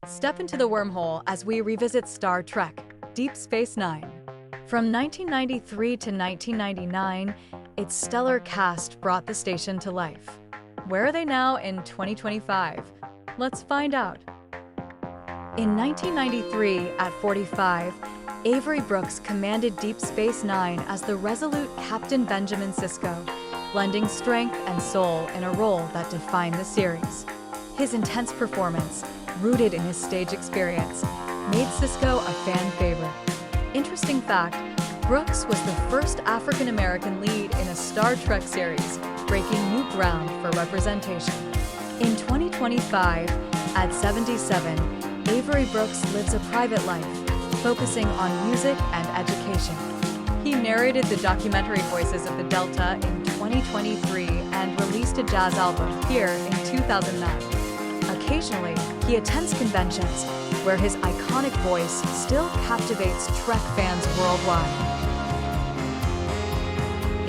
Step into the wormhole as we revisit Star Trek: Deep Space Nine. From 1993 to 1999, its stellar cast brought the station to life. Where are they now in 2025? Let's find out. In 1993, at 45, Avery Brooks commanded Deep Space Nine as the resolute Captain Benjamin Sisko, blending strength and soul in a role that defined the series. His intense performance, rooted in his stage experience, made Sisko a fan favorite. Interesting fact, Brooks was the first African-American lead in a Star Trek series, breaking new ground for representation. In 2025, at 77, Avery Brooks lives a private life, focusing on music and education. He narrated the documentary Voices of the Delta in 2023 and released a jazz album here in 2009. Occasionally, he attends conventions, where his iconic voice still captivates Trek fans worldwide.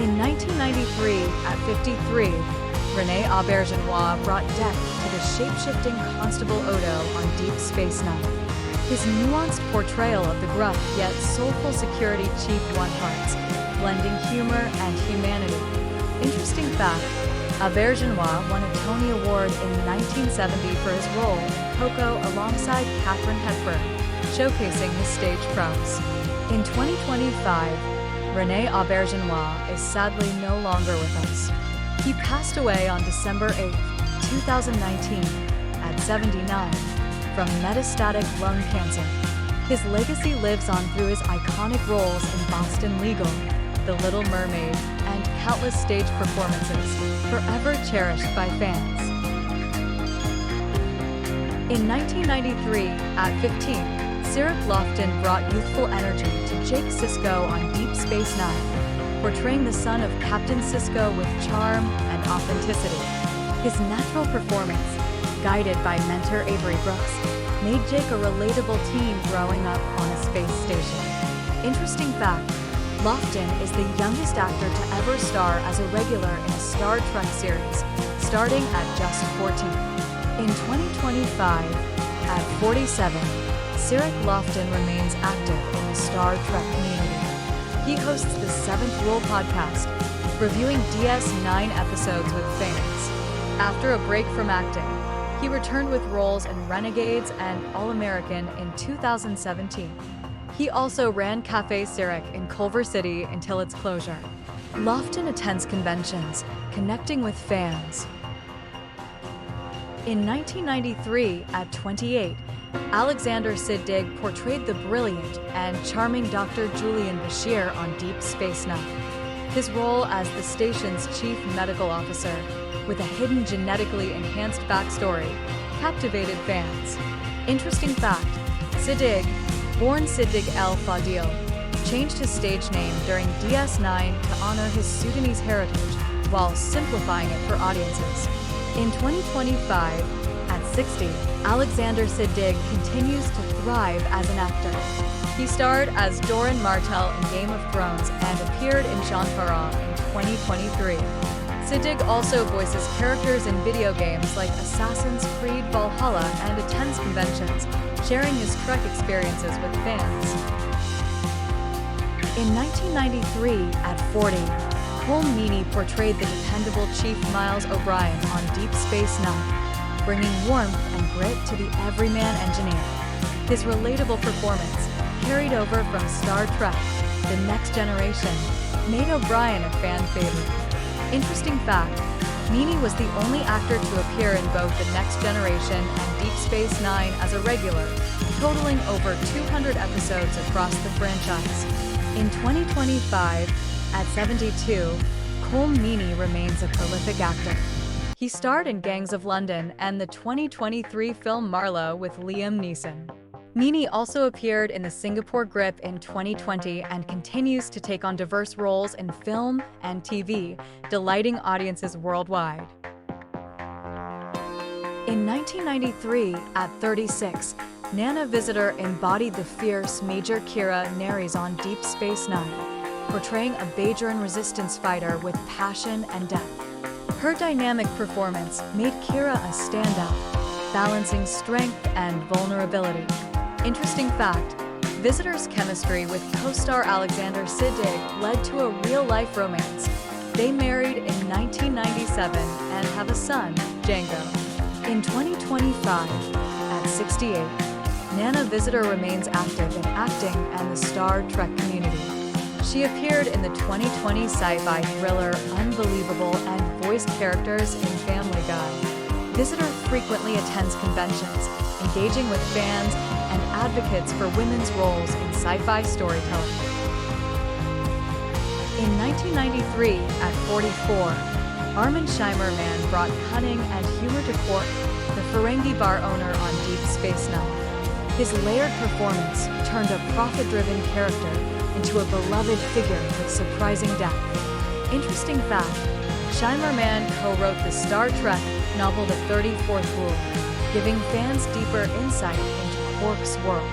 In 1993, at 53, René Auberjonois brought depth to the shape-shifting Constable Odo on Deep Space Nine. His nuanced portrayal of the gruff yet soulful security chief won hearts, blending humor and humanity. Interesting fact, Auberjonois won a Tony Award in 1970 for his role in Coco alongside Katharine Hepburn, showcasing his stage prowess. In 2025, René Auberjonois is sadly no longer with us. He passed away on December 8, 2019, at 79, from metastatic lung cancer. His legacy lives on through his iconic roles in Boston Legal, The Little Mermaid, and countless stage performances, forever cherished by fans. In 1993, at 15, Cirroc Lofton brought youthful energy to Jake Sisko on Deep Space Nine, portraying the son of Captain Sisko with charm and authenticity. His natural performance, guided by mentor Avery Brooks, made Jake a relatable teen growing up on a space station. Interesting fact, Lofton is the youngest actor to ever star as a regular in a Star Trek series, starting at just 14. In 2025, at 47, Cirroc Lofton remains active in the Star Trek community. He hosts the Seventh Rule podcast, reviewing DS9 episodes with fans. After a break from acting, he returned with roles in Renegades and All-American in 2017. He also ran Café Cirroc in Culver City until its closure. Lofton attends conventions, connecting with fans. In 1993, at 28, Alexander Siddig portrayed the brilliant and charming Dr. Julian Bashir on Deep Space Nine. His role as the station's chief medical officer, with a hidden genetically enhanced backstory, captivated fans. Interesting fact, Siddig, born Siddig El Fadil, changed his stage name during DS9 to honor his Sudanese heritage while simplifying it for audiences. In 2025, at 60, Alexander Siddig continues to thrive as an actor. He starred as Dorn Martell in Game of Thrones and appeared in Jean Parra in 2023. Siddig also voices characters in video games like Assassin's Creed Valhalla and attends conventions, sharing his Trek experiences with fans. In 1993, at 40, Colm Meaney portrayed the dependable Chief Miles O'Brien on Deep Space Nine, bringing warmth and grit to the everyman engineer. His relatable performance, carried over from Star Trek: The Next Generation, made O'Brien a fan favorite. Interesting fact, Meaney was the only actor to appear in both The Next Generation and Deep Space Nine as a regular, totaling over 200 episodes across the franchise. In 2025, at 72, Colm Meaney remains a prolific actor. He starred in Gangs of London and the 2023 film Marlowe with Liam Neeson. Meaney also appeared in the Singapore Grip in 2020 and continues to take on diverse roles in film and TV, delighting audiences worldwide. In 1993, at 36, Nana Visitor embodied the fierce Major Kira Nerys on Deep Space Nine, portraying a Bajoran resistance fighter with passion and depth. Her dynamic performance made Kira a standout. balancing strength and vulnerability. Interesting fact, Visitor's chemistry with co-star Alexander Siddig led to a real-life romance. They married in 1997 and have a son, Django. In 2025, at 68, Nana Visitor remains active in acting and the Star Trek community. She appeared in the 2020 sci-fi thriller Unbelievable and voiced characters in Family Guy. Visitor frequently attends conventions, engaging with fans and advocates for women's roles in sci-fi storytelling. In 1993, at 44, Armin Shimerman brought cunning and humor to Quark, the Ferengi bar owner on Deep Space Nine. His layered performance turned a profit-driven character into a beloved figure with surprising depth. Interesting fact, Shimerman co-wrote the Star Trek novel The 34th Rule, giving fans deeper insight into Quark's world.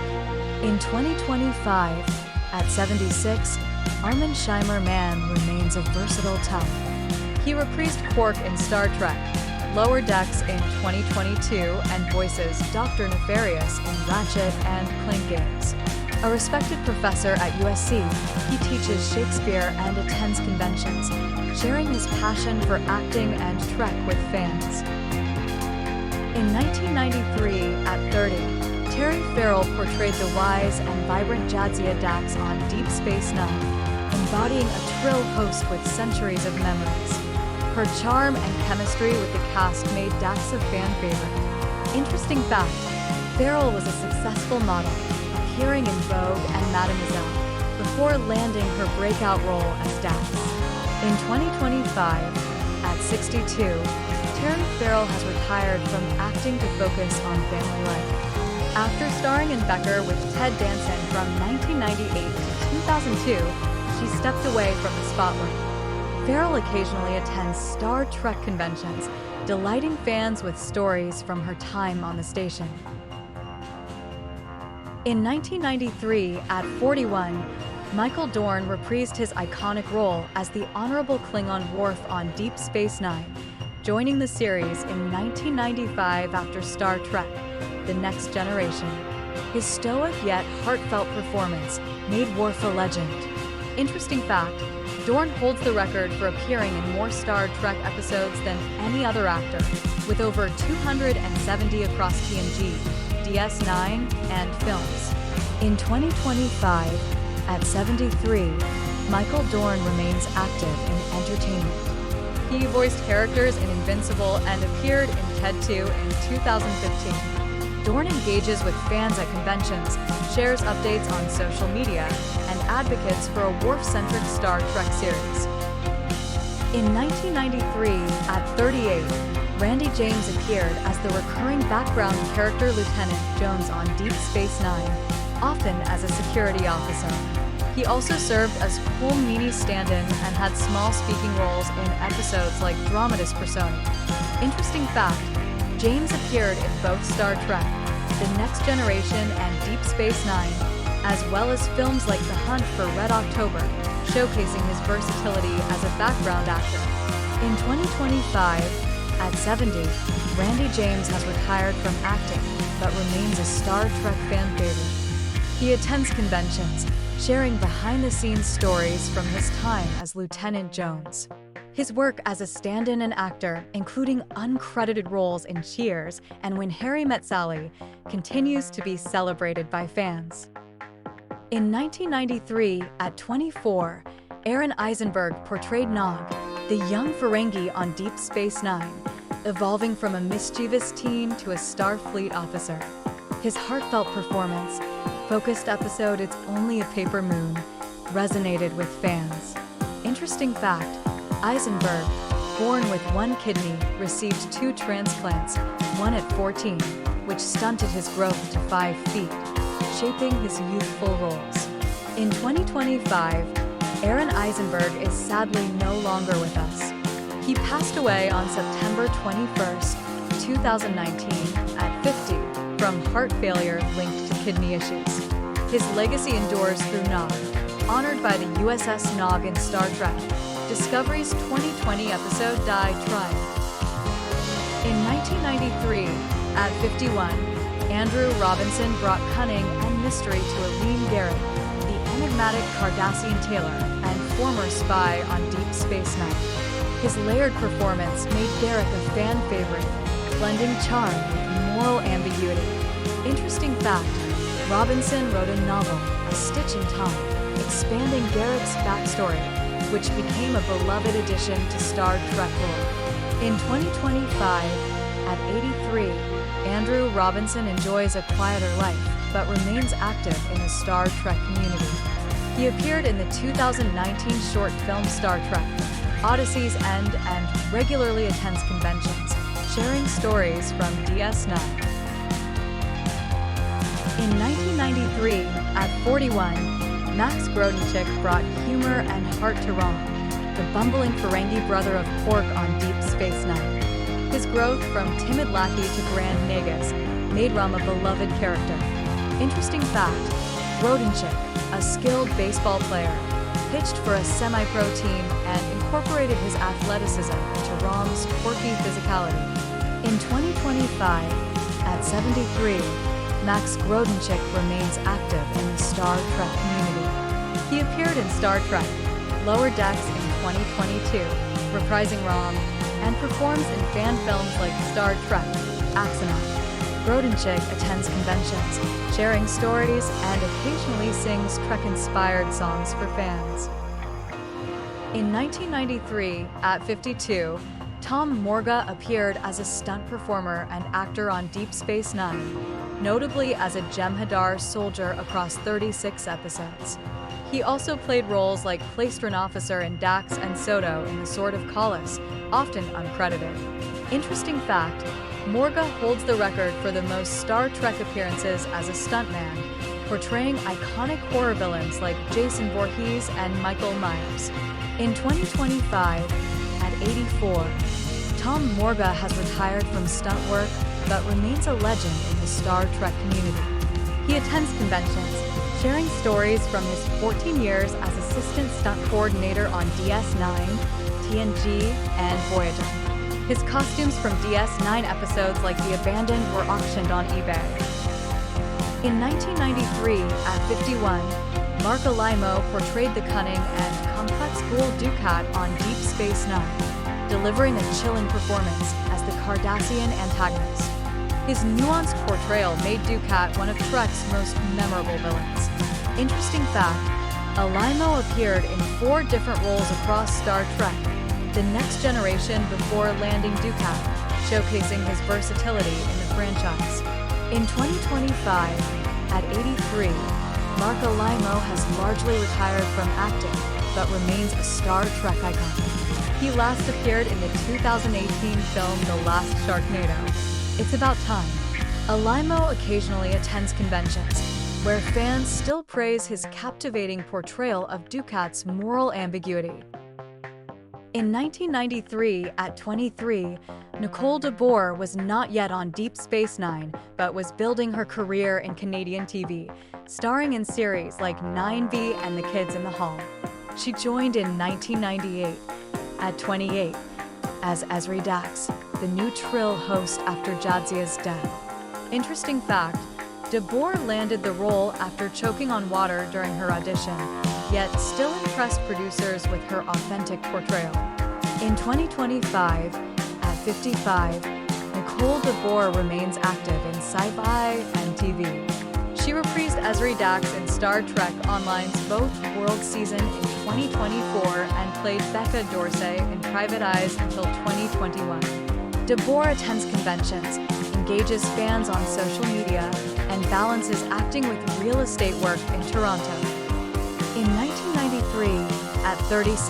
In 2025, at 76, Armin Shimerman remains a versatile talent. He reprised Quark in Star Trek Lower Decks in 2022 and voices Dr. Nefarious in Ratchet and Clank games. A respected professor at USC, he teaches Shakespeare and attends conventions, sharing his passion for acting and Trek with fans. In 1993, at 30, Terry Farrell portrayed the wise and vibrant Jadzia Dax on Deep Space Nine, embodying a thrill host with centuries of memories. Her charm and chemistry with the cast made Dax a fan favorite. Interesting fact, Farrell was a successful model, appearing in Vogue and Mademoiselle, before landing her breakout role as Dax. In 2025, at 62, Terry Farrell has retired from acting to focus on family life. After starring in Becker with Ted Danson from 1998 to 2002, she stepped away from the spotlight. Farrell occasionally attends Star Trek conventions, delighting fans with stories from her time on the station. In 1993, at 41, Michael Dorn reprised his iconic role as the Honorable Klingon Worf on Deep Space Nine, joining the series in 1995 after Star Trek: The Next Generation. His stoic yet heartfelt performance made Worf a legend. Interesting fact, Dorn holds the record for appearing in more Star Trek episodes than any other actor, with over 270 across TNG, DS9, and films. In 2025, at 73, Michael Dorn remains active in entertainment. He voiced characters in Invincible and appeared in Ted 2 in 2015. Dorn engages with fans at conventions, shares updates on social media, and advocates for a Worf-centric Star Trek series. In 1993, at 38, Randy James appeared as the recurring background character Lieutenant Jones on Deep Space Nine, often as a security officer. He also served as Colm Meaney's stand-in and had small speaking roles in episodes like Dramatis Personae. Interesting fact, James appeared in both Star Trek: The Next Generation and Deep Space Nine, as well as films like The Hunt for Red October, showcasing his versatility as a background actor. In 2025, at 70, Randy James has retired from acting, but remains a Star Trek fan favorite. He attends conventions, sharing behind-the-scenes stories from his time as Lieutenant Jones. His work as a stand-in and actor, including uncredited roles in Cheers and When Harry Met Sally, continues to be celebrated by fans. In 1993, at 24, Aaron Eisenberg portrayed Nog, the young Ferengi on Deep Space Nine, evolving from a mischievous teen to a Starfleet officer. His heartfelt performance, focused episode It's Only a Paper Moon, resonated with fans. Interesting fact, Eisenberg, born with one kidney, received 2 transplants, one at 14, which stunted his growth to 5 feet, shaping his youthful roles. In 2025, Aaron Eisenberg is sadly no longer with us. He passed away on September 21st, 2019, at 50, from heart failure linked to kidney issues. His legacy endures through Nog, honored by the USS Nog in Star Trek: Discovery's 2020 episode Die Trying. In 1993, At 51, Andrew Robinson brought cunning and mystery to Aline Garrett, the enigmatic Cardassian tailor and former spy on Deep Space Nine. His layered performance made Garrett a fan favorite, blending charm with moral ambiguity. Interesting fact, Robinson wrote a novel, A Stitch in Time, expanding Garrett's backstory, which became a beloved addition to Star Trek lore. In 2025, at 83, Andrew Robinson enjoys a quieter life, but remains active in the Star Trek community. He appeared in the 2019 short film Star Trek, Odyssey's End, and regularly attends conventions, sharing stories from DS9. In 1993, at 41, Max Grodenchik brought humor and heart to Rom, the bumbling Ferengi brother of Quark on Deep Space Nine. His growth from timid lackey to Grand Nagus made Rom a beloved character. Interesting fact, Grodenchik, a skilled baseball player, pitched for a semi-pro team and incorporated his athleticism into Rom's quirky physicality. In 2025, at 73, Max Grodenchik remains active in the Star Trek community. He appeared in Star Trek Lower Decks in 2022, reprising Rom, and performs in fan films like Star Trek Axonaut. Grodenchik attends conventions, sharing stories, and occasionally sings Trek-inspired songs for fans. In 1993, at 52, Tom Morga appeared as a stunt performer and actor on Deep Space Nine, notably as a Jem'Hadar soldier across 36 episodes. He also played roles like Plaistron Officer in Dax and Soto in The Sword of Kallus, often uncredited. Interesting fact, Morga holds the record for the most Star Trek appearances as a stuntman, portraying iconic horror villains like Jason Voorhees and Michael Myers. In 2025, at 84, Tom Morga has retired from stunt work but remains a legend in the Star Trek community. He attends conventions, sharing stories from his 14 years as assistant stunt coordinator on DS9, TNG, and Voyager. His costumes from DS9 episodes like The Abandoned were auctioned on eBay. In 1993, at 51, Mark Alaimo portrayed the cunning and complex Ghoul Dukat on Deep Space Nine, delivering a chilling performance as the Cardassian antagonist. His nuanced portrayal made Dukat one of Trek's most memorable villains. Interesting fact, Alaimo appeared in 4 different roles across Star Trek, The Next Generation before landing Dukat, showcasing his versatility in the franchise. In 2025, at 83, Mark Alaimo has largely retired from acting, but remains a Star Trek icon. He last appeared in the 2018 film The Last Sharknado. It's about time. Alaimo occasionally attends conventions, where fans still praise his captivating portrayal of Dukat's moral ambiguity. In 1993, at 23, Nicole DeBoer was not yet on Deep Space Nine, but was building her career in Canadian TV, starring in series like 9B and The Kids in the Hall. She joined in 1998, at 28, as Ezri Dax, the new Trill host after Jadzia's death. Interesting fact, DeBoer landed the role after choking on water during her audition, yet still impressed producers with her authentic portrayal. In 2025, at 55, Nicole DeBoer remains active in sci-fi and TV. She reprised Ezri Dax in Star Trek Online's Both Worlds season in 2024 and played Becca Dorsey in Private Eyes until 2021. DeBoer attends conventions, engages fans on social media, and balances acting with real estate work in Toronto. In 1993, at 36,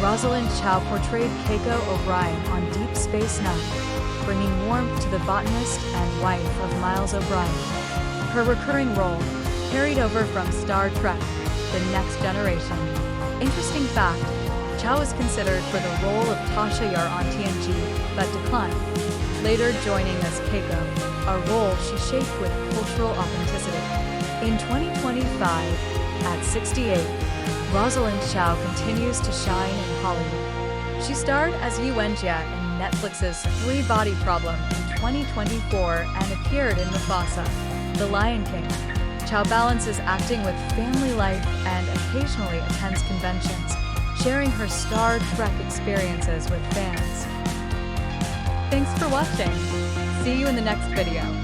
Rosalind Chow portrayed Keiko O'Brien on Deep Space Nine, bringing warmth to the botanist and wife of Miles O'Brien. Her recurring role carried over from Star Trek, The Next Generation. Interesting fact, Chow was considered for the role of Tasha Yar on TNG, but declined, later joining as Keiko, a role she shaped with cultural authenticity. In 2025, at 68, Rosalind Chow continues to shine in Hollywood. She starred as Yu Wenjia in Netflix's Three Body Problem in 2024 and appeared in Mufasa, The Lion King. Chow balances acting with family life and occasionally attends conventions, sharing her Star Trek experiences with fans. Thanks for watching. See you in the next video.